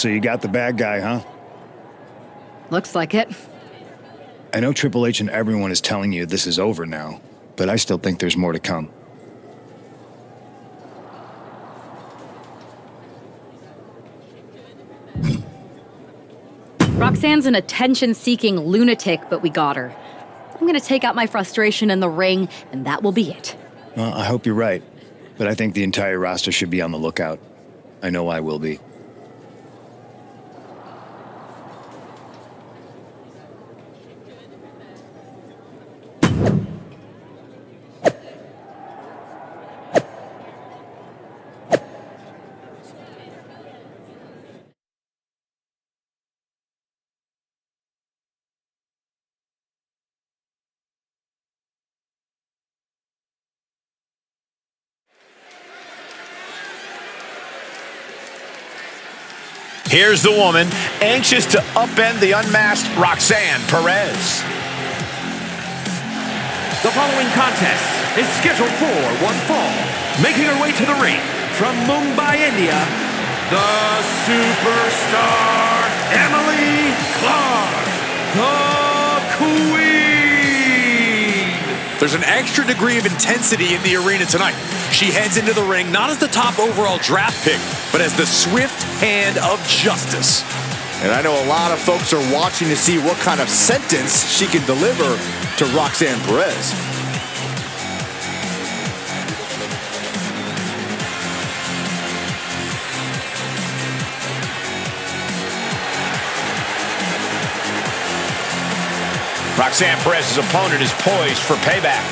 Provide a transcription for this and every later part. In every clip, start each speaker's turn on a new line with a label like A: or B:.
A: So you got the bad guy, huh?
B: Looks like it.
A: I know Triple H and everyone is telling you this is over now, but I still think there's more to come.
B: Roxanne's an attention-seeking lunatic, but we got her. I'm gonna take out my frustration in the ring, and that will be it.
A: Well, I hope you're right, but I think the entire roster should be on the lookout. I know I will be.
C: Here's the woman, anxious to upend the unmasked Roxanne Perez.
D: The following contest is scheduled for one fall. Making her way to the ring from Mumbai, India, the superstar Emily Clark, the Queen.
E: There's an extra degree of intensity in the arena tonight. She heads into the ring not as the top overall draft pick, but as the swift hand of justice.
F: And I know a lot of folks are watching to see what kind of sentence she can deliver to Roxanne Perez.
C: Roxanne Perez's opponent is poised for payback.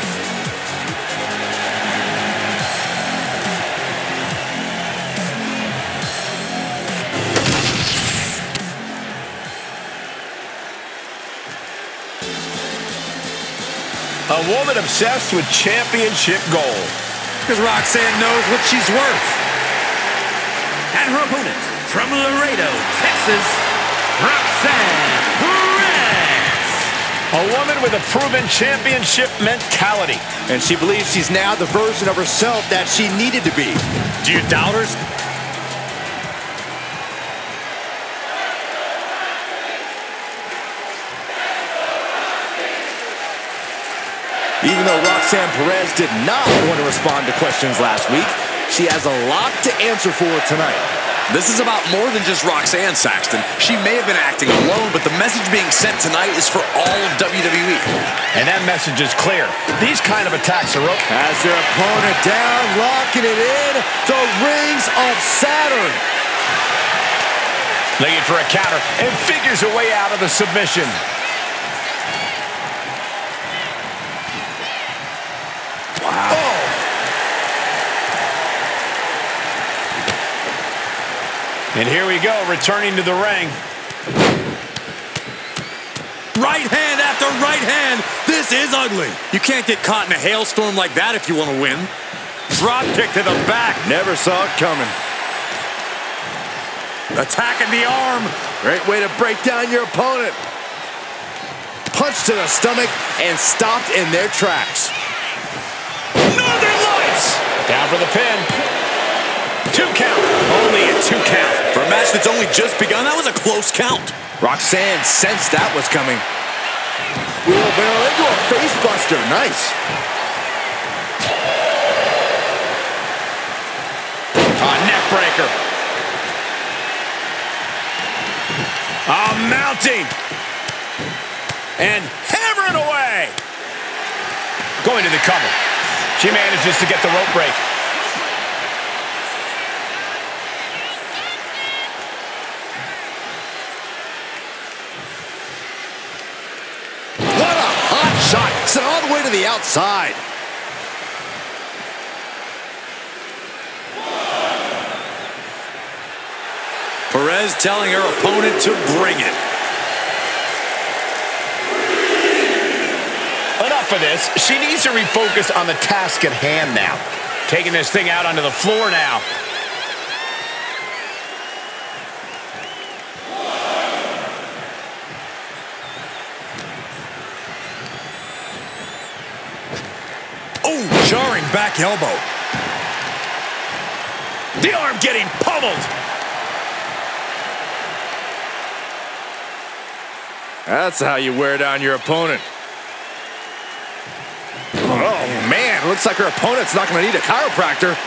C: A woman obsessed with championship gold.
E: Because Roxanne knows what she's worth.
D: And her opponent from Laredo, Texas, Roxanne Perez.
C: A woman with a proven championship mentality.
F: And she believes she's now the version of herself that she needed to be.
E: Do you doubt her?
F: Even though Roxanne Perez did not want to respond to questions last week, she has a lot to answer for tonight.
E: This is about more than just Roxanne, Saxton. She may have been acting alone, but the message being sent tonight is for all of WWE.
C: And that message is clear. These kind of attacks are over.
F: Has their opponent down, locking it in. The rings of Saturn.
C: Looking for a counter and figures a way out of the submission.
F: Wow. Oh.
C: And here we go, returning to the ring.
E: Right hand after right hand. This is ugly. You can't get caught in a hailstorm like that if you want to win.
C: Drop kick to the back.
F: Never saw it coming.
E: Attacking the arm.
F: Great way to break down your opponent. Punch to the stomach and stopped in their tracks.
E: Northern Lights.
C: Down for the pin. 2 count.
E: Only a 2 count. For a match that's only just begun, that was a close count.
F: Roxanne sensed that was coming. Wheelbarrow into a face buster. Nice.
C: Neck breaker. Mounting. And hammering away. Going to the cover. She manages to get the rope break.
F: What a hot shot. Sent all the way to the outside.
E: Perez telling her opponent to bring it.
C: Enough of this. She needs to refocus on the task at hand now. Taking this thing out onto the floor now.
E: Oh, jarring back elbow.
C: The arm getting pummeled.
F: That's how you wear down your opponent. Oh, man. Looks like her opponent's not going to need a chiropractor.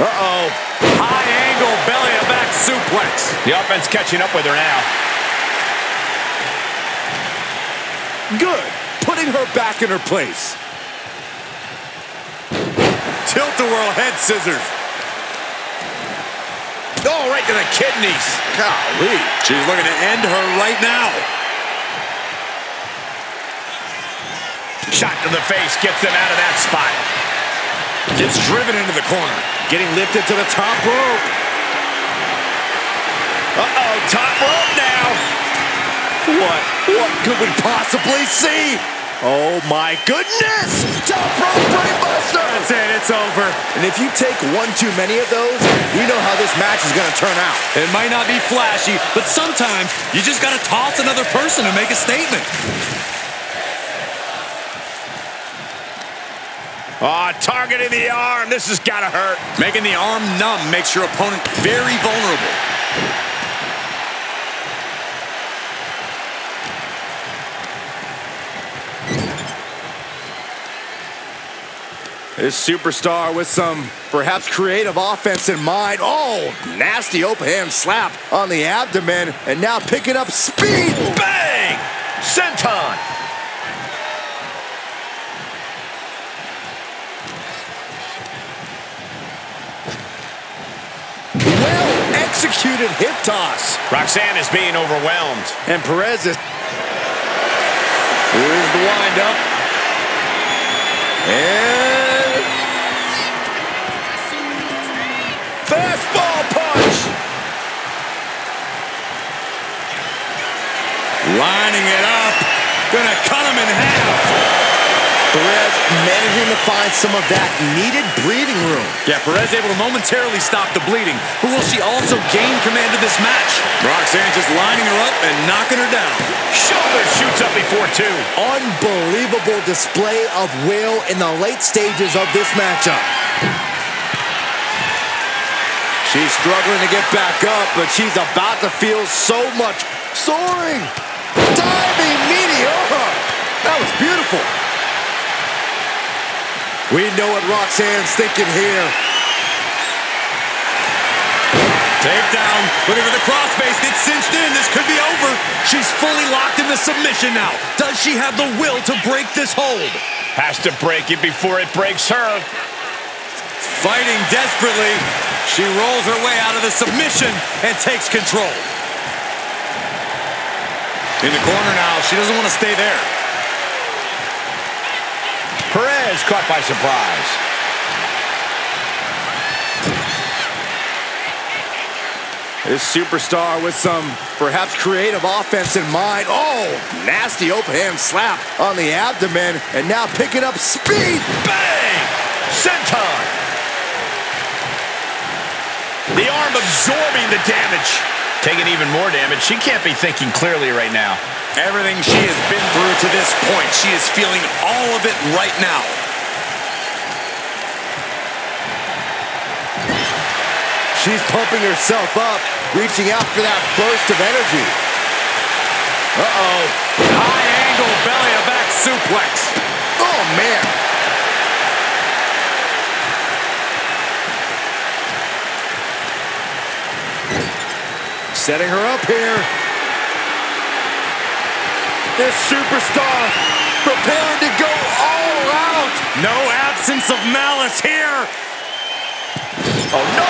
F: Uh-oh. High angle belly-to-back suplex.
C: The offense catching up with her now.
F: Good. Putting her back in her place. Tilt-a-whirl head scissors. Oh, right to the kidneys. Golly. She's looking to end her right now.
C: Shot to the face gets them out of that spot.
E: Gets driven into the corner.
F: Getting lifted to the top rope.
C: Uh-oh, top rope now.
F: What could we possibly see? Oh my goodness! Top rope brainbuster!
E: That's it, it's over.
F: And if you take one too many of those, you know how this match is gonna turn out.
E: It might not be flashy, but sometimes you just gotta toss another person to make a statement.
C: Oh, targeting the arm. This has got to hurt.
E: Making the arm numb makes your opponent very vulnerable.
F: This superstar with some perhaps creative offense in mind. Oh, nasty overhand slap on the abdomen, and now picking up speed.
C: Bang! Senton.
F: Well-executed hip toss.
C: Roxanne is being overwhelmed.
F: And Perez is... Here's the windup. And... fastball punch.
E: Lining it up. Gonna cut him in half.
F: Perez managing to find some of that needed breathing room.
E: Yeah, Perez able to momentarily stop the bleeding, but will she also gain command of this match? Roxanne just lining her up and knocking her down.
C: Shoulder shoots up before two.
F: Unbelievable display of will in the late stages of this matchup. She's struggling to get back up, but she's about to feel so much soaring. Diving meteor. That was beautiful. We know what Roxanne's thinking here.
E: Takedown. Looking for the crossface. Gets cinched in. This could be over. She's fully locked into submission now. Does she have the will to break this hold?
C: Has to break it before it breaks her.
E: Fighting desperately. She rolls her way out of the submission and takes control. In the corner now. She doesn't want to stay there.
C: Perez caught by surprise.
F: This superstar with some perhaps creative offense in mind. Oh, nasty overhand slap on the abdomen, and now picking up speed.
C: Bang! Senton. The arm absorbing the damage. Taking even more damage. She can't be thinking clearly right now.
E: Everything she has been through to this point, she is feeling all of it right now.
F: She's pumping herself up, reaching out for that burst of energy.
E: Uh-oh. High angle belly-to-back suplex.
F: Oh, man. Setting her up here. This superstar preparing to go all out.
E: No absence of malice here.
C: Oh, no!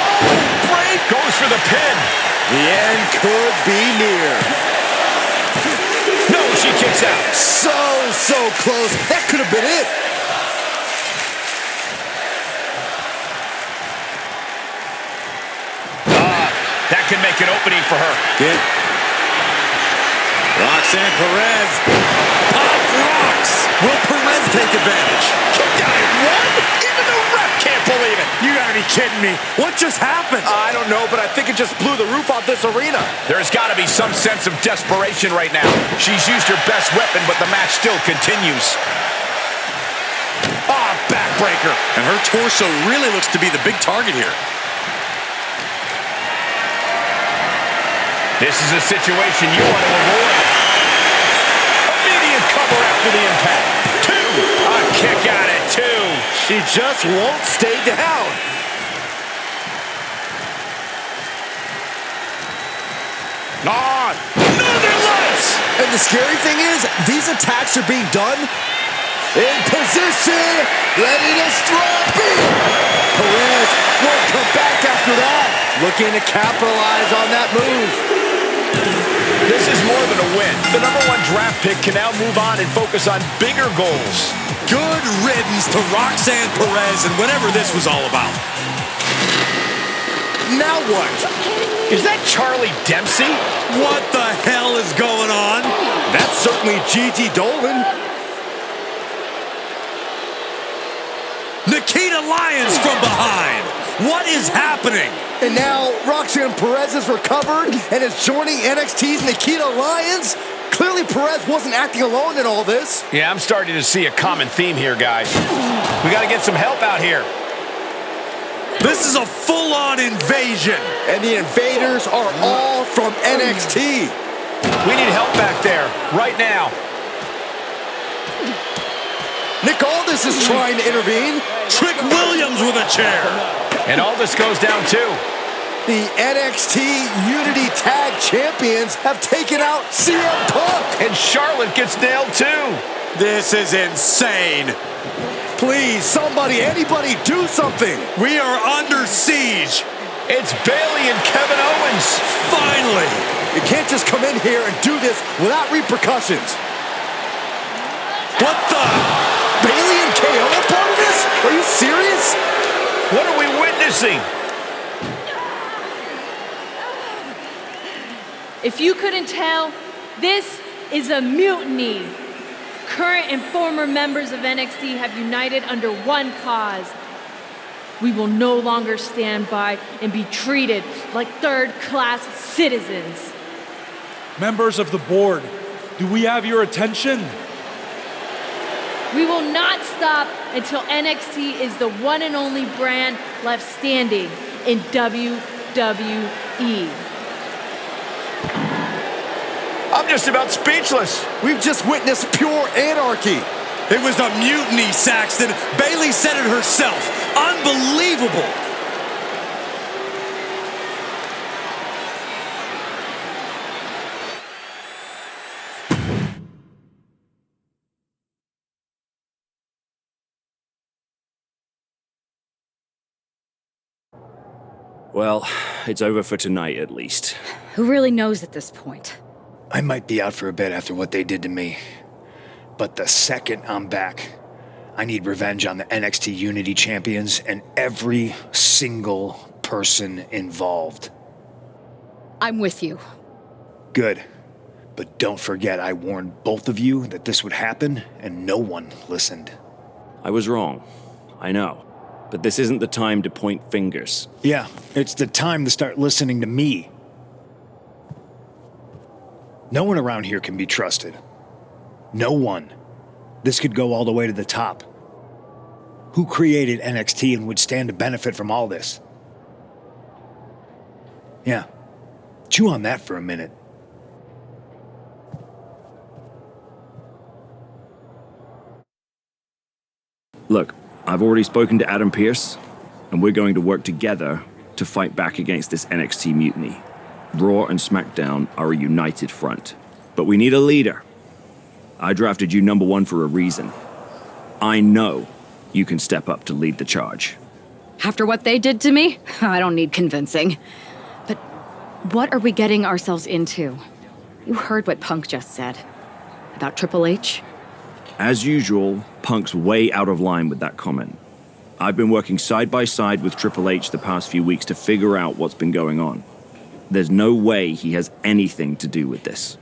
C: Break goes for the pin.
F: The end could be near.
C: No, she kicks out.
F: So close. That could have been it.
C: That can make an opening for her.
F: Yeah.
E: Roxanne Perez. Pop rocks. Will Perez take advantage?
C: Kicked out at one? Even the ref can't believe it.
E: You gotta be kidding me. What just happened?
F: I don't know, but I think it just blew the roof off this arena.
C: There's got to be some sense of desperation right now. She's used her best weapon, but the match still continues. Ah, backbreaker.
E: And her torso really looks to be the big target here.
C: This is a situation you want to avoid. Immediate cover after the impact. 2. A kick out at 2.
F: She just won't stay down.
C: On. Northern Lights.
F: And the scary thing is, these attacks are being done in position, ready to strike. Perez won't come back after that. Looking to capitalize on that move.
C: This is more than a win. The #1 draft pick can now move on and focus on bigger goals.
E: Good riddance to Roxanne Perez and whatever this was all about.
F: Now what?
C: Is that Charlie Dempsey?
E: What the hell is going on?
F: That's certainly Gigi Dolan.
E: Nikita Lyons from behind. What is happening?
F: And now Roxanne Perez is recovered and is joining NXT's Nikita Lyons. Clearly Perez wasn't acting alone in all this.
C: Yeah, I'm starting to see a common theme here, guys. We got to get some help out here.
E: This is a full-on invasion.
F: And the invaders are all from NXT.
C: We need help back there, right now.
F: Nick Aldis is trying to intervene.
E: Trick Williams with a chair.
C: And Aldis goes down too.
F: The NXT Unity Tag Champions have taken out CM Punk.
C: And Charlotte gets nailed too.
E: This is insane.
F: Please, somebody, anybody, do something.
E: We are under siege.
C: It's Bayley and Kevin Owens.
E: Finally.
F: You can't just come in here and do this without repercussions.
E: What the?
F: Bayley and KO are part of this? Are you serious?
C: What are we witnessing?
G: If you couldn't tell, this is a mutiny. Current and former members of NXT have united under one cause. We will no longer stand by and be treated like third-class citizens.
H: Members of the board, do we have your attention?
G: We will not stop until NXT is the one and only brand left standing in WWE.
C: I'm just about speechless.
F: We've just witnessed pure anarchy.
E: It was a mutiny, Saxton. Bayley said it herself. Unbelievable.
I: Well, it's over for tonight at least.
B: Who really knows at this point?
A: I might be out for a bit after what they did to me. But the second I'm back, I need revenge on the NXT Unity champions and every single person involved.
B: I'm with you.
A: Good. But don't forget I warned both of you that this would happen, and no one listened.
I: I was wrong. I know. But this isn't the time to point fingers.
A: Yeah, it's the time to start listening to me. No one around here can be trusted. No one. This could go all the way to the top. Who created NXT and would stand to benefit from all this? Yeah. Chew on that for a minute.
I: Look, I've already spoken to Adam Pearce, and we're going to work together to fight back against this NXT mutiny. Raw and SmackDown are a united front. But we need a leader. I drafted you #1 for a reason. I know you can step up to lead the charge.
B: After what they did to me, I don't need convincing. But what are we getting ourselves into? You heard what Punk just said. About Triple H?
I: As usual, Punk's way out of line with that comment. I've been working side by side with Triple H the past few weeks to figure out what's been going on. There's no way he has anything to do with this.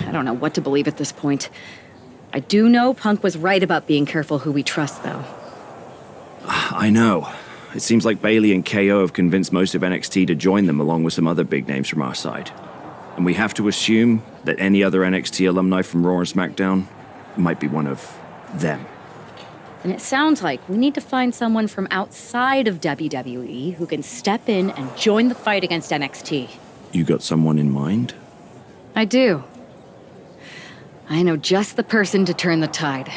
B: I don't know what to believe at this point. I do know Punk was right about being careful who we trust, though.
I: I know. It seems like Bayley and KO have convinced most of NXT to join them along with some other big names from our side. And we have to assume that any other NXT alumni from Raw and SmackDown might be one of them.
B: And it sounds like we need to find someone from outside of WWE who can step in and join the fight against NXT.
I: You got someone in mind?
B: I do. I know just the person to turn the tide.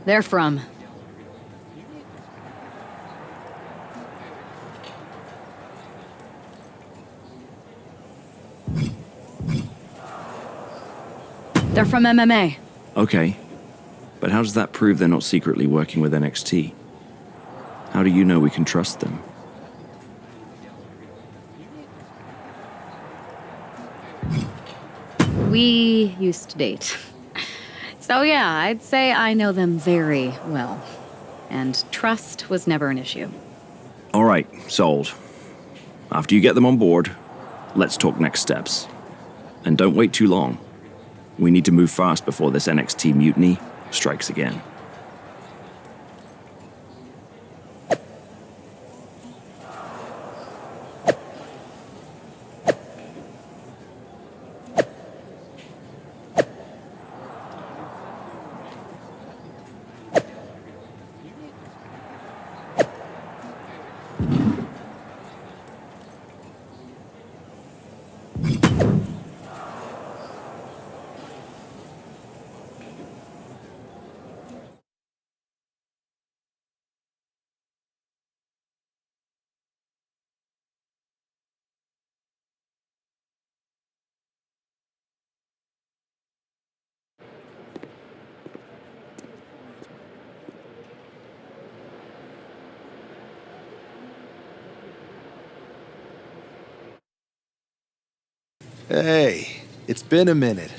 B: They're from... They're from MMA.
I: Okay. But how does that prove they're not secretly working with NXT? How do you know we can trust them?
B: We used to date. So yeah, I'd say I know them very well. And trust was never an issue.
I: All right, sold. After you get them on board, let's talk next steps. And don't wait too long. We need to move fast before this NXT mutiny strikes again.
F: Hey, it's been a minute.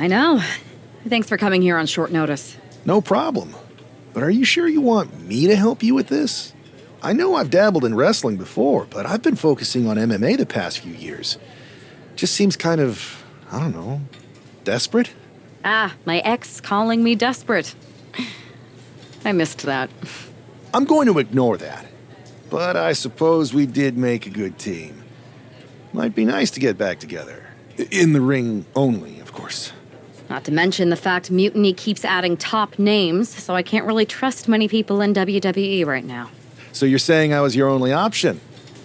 B: I know. Thanks for coming here on short notice.
J: No problem. But are you sure you want me to help you with this? I know I've dabbled in wrestling before, but I've been focusing on MMA the past few years. Just seems kind of, I don't know, desperate?
B: Ah, my ex calling me desperate. I missed that.
J: I'm going to ignore that. But I suppose we did make a good team. Might be nice to get back together. In the ring only, of course.
B: Not to mention the fact Mutiny keeps adding top names, so I can't really trust many people in WWE right now.
J: So you're saying I was your only option?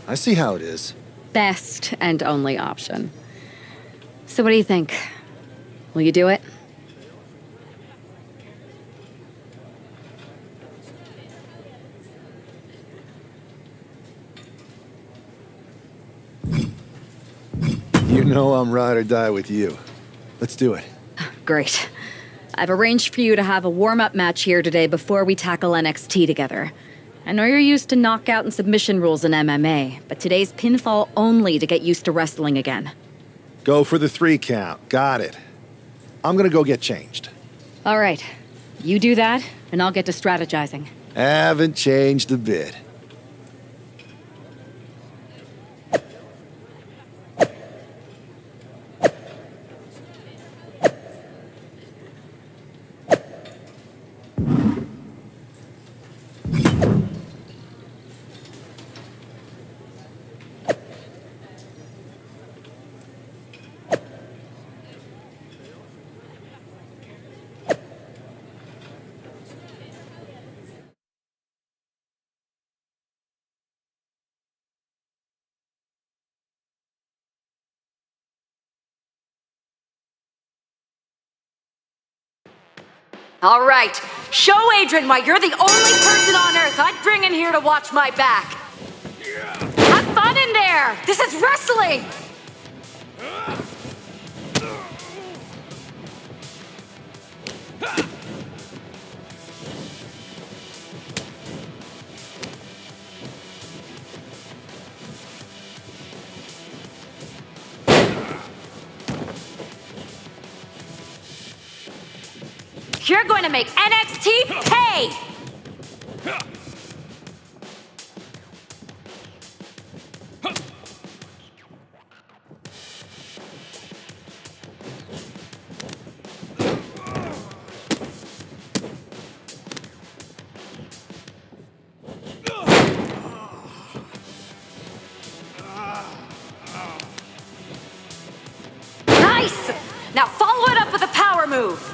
J: I see how it is.
B: Best and only option. So what do you think? Will you do it?
J: You know I'm ride or die with you. Let's do it.
B: Great. I've arranged for you to have a warm-up match here today before we tackle NXT together. I know you're used to knockout and submission rules in MMA, but today's pinfall only to get used to wrestling again.
J: Go for the 3 count. Got it. I'm gonna go get changed.
B: All right. You do that, and I'll get to strategizing.
J: Haven't changed a bit.
K: All right, show Adrian why you're the only person on Earth I'd bring in here to watch my back. Have fun in there! This is wrestling! You're going to make NXT pay! Nice! Now follow it up with a power move!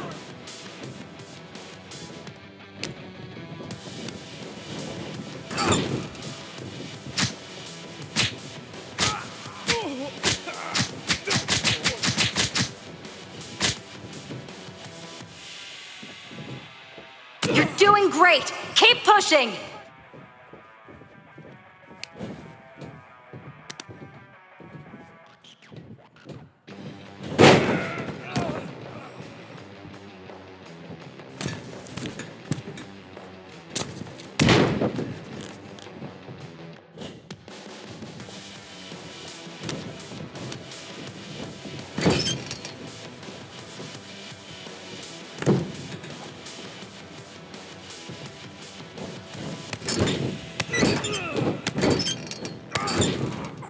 K: doing great. Keep pushing.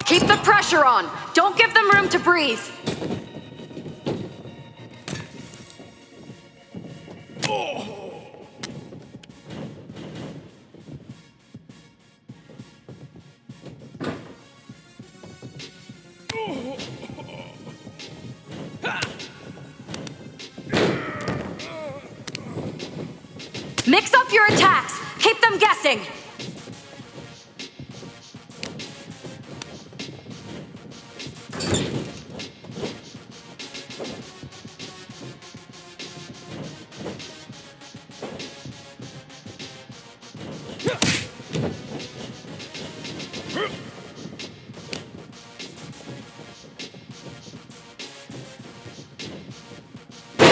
K: Keep the pressure on. Don't give them room to breathe. Mix up your attacks. Keep them guessing.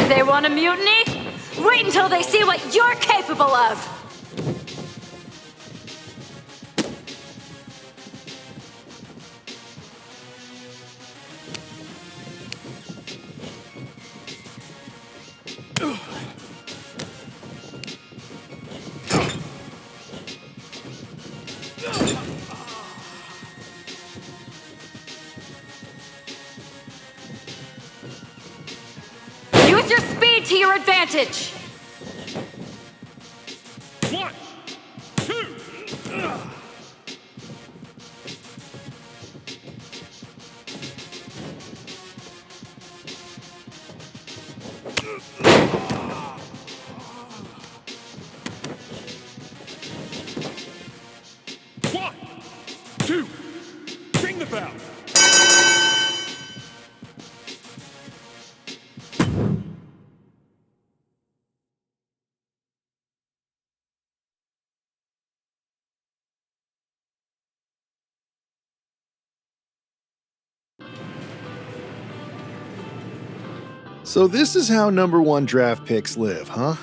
K: They want a mutiny? Wait until they see what you're capable of! Use your speed to your advantage!
D: One, two. One, two. Ring the bell.
J: So this is how #1 draft picks live, huh?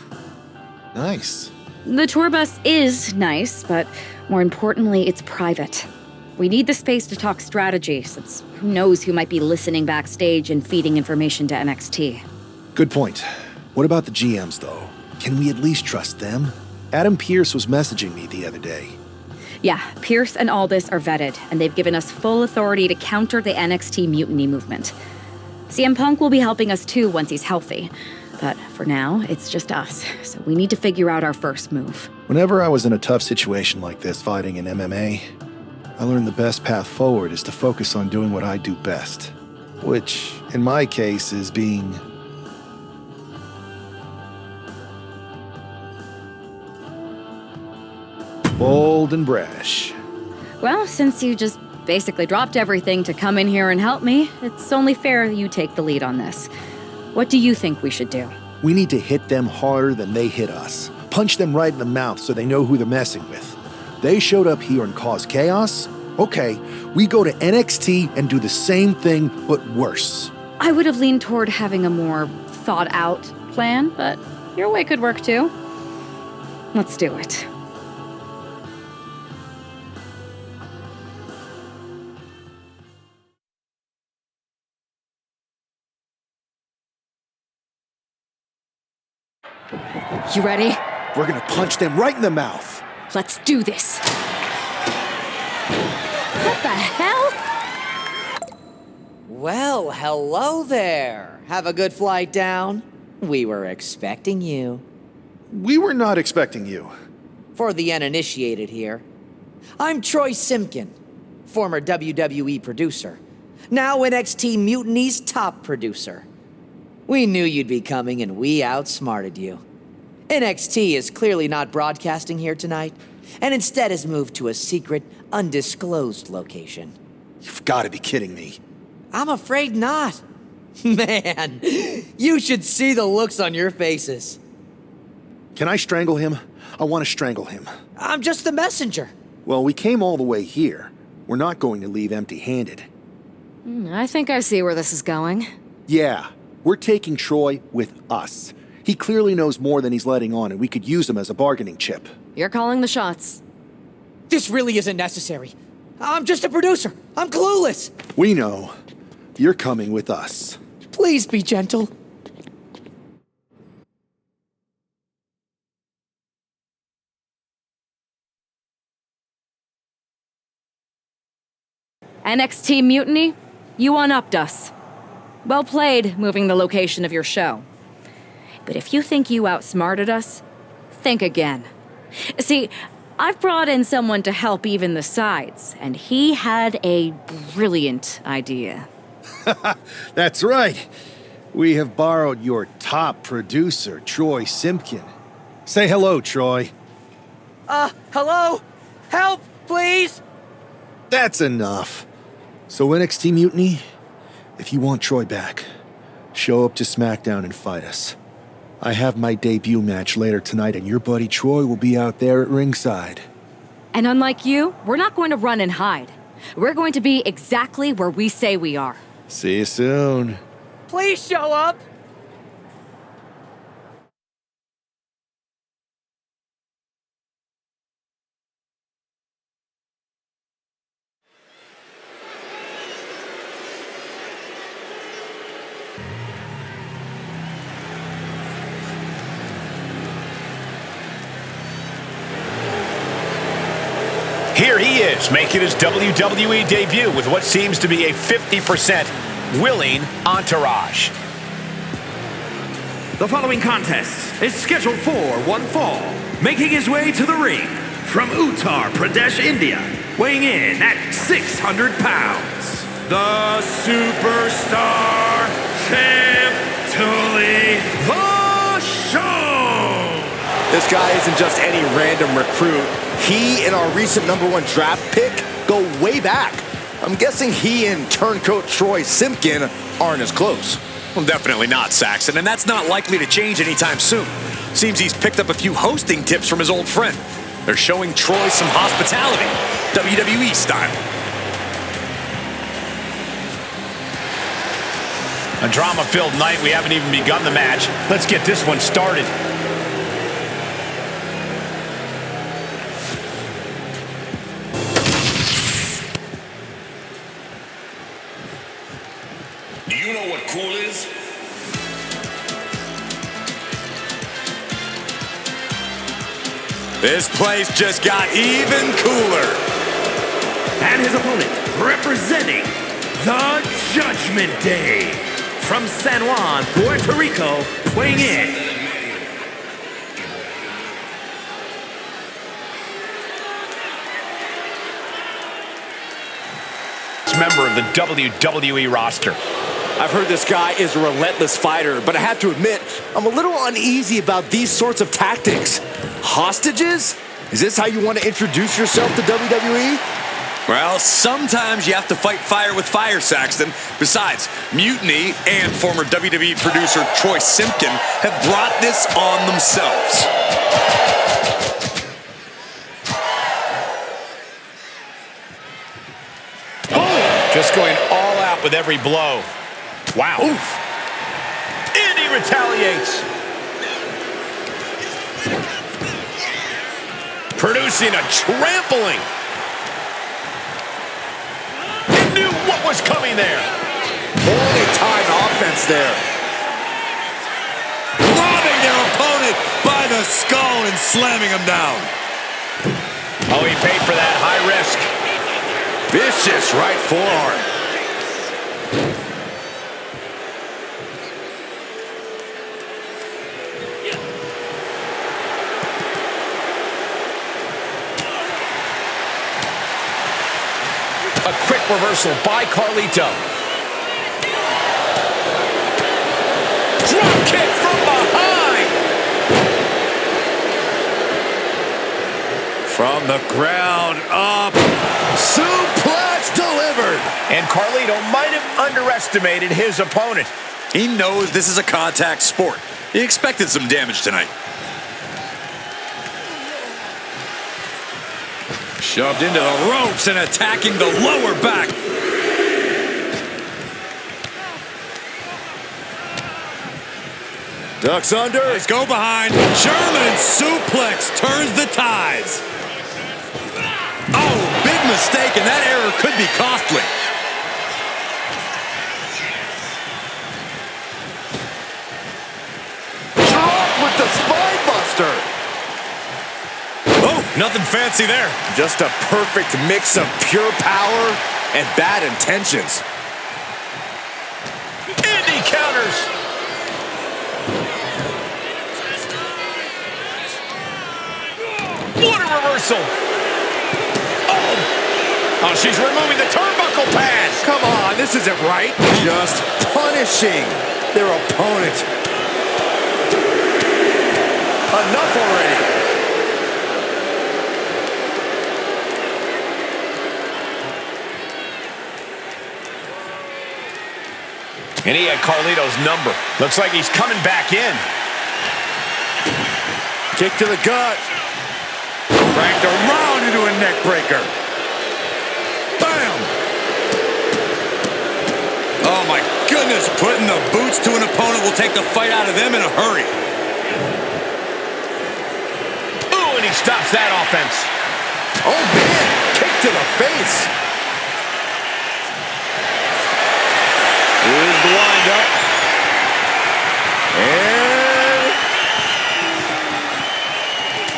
J: Nice.
B: The tour bus is nice, but more importantly, it's private. We need the space to talk strategy, since who knows who might be listening backstage and feeding information to NXT.
J: Good point. What about the GMs, though? Can we at least trust them? Adam Pearce was messaging me the other day.
B: Yeah, Pierce and Aldis are vetted, and they've given us full authority to counter the NXT mutiny movement. CM Punk will be helping us too once he's healthy. But for now, it's just us, so we need to figure out our first move.
J: Whenever I was in a tough situation like this fighting in MMA, I learned the best path forward is to focus on doing what I do best. Which, in my case, is being... bold and brash.
B: Well, since you just basically dropped everything to come in here and help me, it's only fair you take the lead on this. What do you think we should do?
J: We need to hit them harder than they hit us. Punch them right in the mouth so they know who they're messing with. They showed up here and caused chaos? Okay, we go to NXT and do the same thing, but worse.
B: I would have leaned toward having a more thought-out plan, but your way could work too. Let's do it. You ready?
J: We're gonna punch them right in the mouth.
B: Let's do this. What the hell?
L: Well, hello there. Have a good flight down. We were expecting you.
J: We were not expecting you.
L: For the uninitiated here, I'm Troy Simkin, former WWE producer, now NXT Mutiny's top producer. We knew you'd be coming and we outsmarted you. NXT is clearly not broadcasting here tonight, and instead has moved to a secret, undisclosed location.
J: You've got to be kidding me.
L: I'm afraid not. Man, you should see the looks on your faces.
J: Can I strangle him? I want to strangle him.
L: I'm just the messenger.
J: Well, we came all the way here. We're not going to leave empty-handed.
B: I think I see where this is going.
J: Yeah, we're taking Troy with us. He clearly knows more than he's letting on, and we could use him as a bargaining chip.
B: You're calling the shots.
L: This really isn't necessary. I'm just a producer. I'm clueless.
J: We know. You're coming with us.
L: Please be gentle.
B: NXT Mutiny, you one-upped us. Well played, moving the location of your show. But if you think you outsmarted us, think again. See, I've brought in someone to help even the sides, and he had a brilliant idea.
J: That's right. We have borrowed your top producer, Troy Simpkin. Say hello, Troy.
L: Hello? Help, please?
J: That's enough. So NXT Mutiny, if you want Troy back, show up to SmackDown and fight us. I have my debut match later tonight, and your buddy Troy will be out there at ringside.
B: And unlike you, we're not going to run and hide. We're going to be exactly where we say we are.
J: See you soon.
L: Please show up.
C: Here he is, making his WWE debut with what seems to be a 50% willing entourage.
D: The following contest is scheduled for one fall. Making his way to the ring from Uttar Pradesh, India, weighing in at 600 pounds, the superstar champ Tully the Show.
F: This guy isn't just any random recruit. He and our recent #1 draft pick go way back. I'm guessing he and turncoat Troy Simpkin aren't as close.
E: Well, definitely not, Saxon, and that's not likely to change anytime soon. Seems he's picked up a few hosting tips from his old friend. They're showing Troy some hospitality, WWE style.
C: A drama-filled night. We haven't even begun the match. Let's get this one started.
D: Do you know what cool is?
E: This place just got even cooler.
D: And his opponent, representing the Judgment Day, from San Juan, Puerto Rico, weighing in.
C: Member of the WWE roster.
F: I've heard this guy is a relentless fighter, but I have to admit, I'm a little uneasy about these sorts of tactics. Hostages? Is this how you want to introduce yourself to WWE?
E: Well, sometimes you have to fight fire with fire, Saxton. Besides, Mutiny and former WWE producer Troy Simpkin have brought this on themselves.
C: Just going all out with every blow. Wow. Oof. And he retaliates. Producing a trampling. He knew what was coming there.
F: Holy time offense there.
E: Robbing their opponent by the skull and slamming him down.
C: Oh, he paid for that. High risk.
F: Vicious right forearm.
C: A quick reversal by Carlito. Drop kick from behind.
E: From the ground up.
F: Suplex delivered.
C: And Carlito might have underestimated his opponent.
E: He knows this is a contact sport. He expected some damage tonight. Shoved into the ropes and attacking the lower back.
F: Ducks under.
E: Let's go behind. German suplex turns the tides. Oh, big mistake, and that error could be costly.
F: Drop with the spine buster.
E: Oh, nothing fancy there.
F: Just a perfect mix of pure power and bad intentions.
C: Indy counters. What a reversal. Oh, she's removing the turnbuckle pad.
F: Come on, this isn't right. Just punishing their opponent. Enough already.
C: And he had Carlito's number. Looks like he's coming back in.
F: Kick to the gut. Cranked around into a neck breaker. Bam!
E: Oh my goodness, putting the boots to an opponent will take the fight out of them in a hurry.
C: Ooh, and he stops that offense.
F: Oh man, kick to the face.
C: Here's the wind-up.
F: And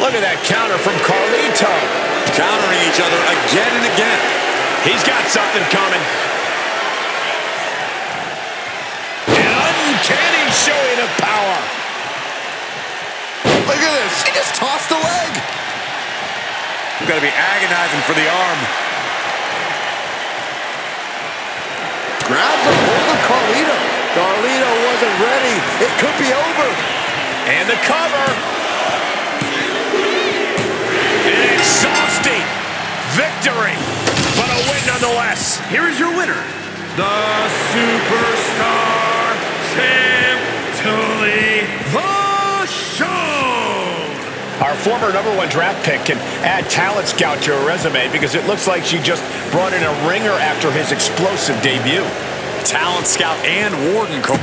C: look at that counter from Carlito.
E: Countering each other again and again.
C: He's got something coming. An uncanny showing of power.
F: look at this. He just tossed the leg.
E: Got to be agonizing for the arm.
F: Grabs a hold of Carlito. Carlito wasn't ready. It could be over.
C: And the cover. An exhausting victory, but a win nonetheless.
D: Here is your winner, the Superstar Champ Tully the Show.
C: Our former #1 draft pick can add talent scout to her resume because it looks like she just brought in a ringer after his explosive debut.
E: Talent scout and warden coach.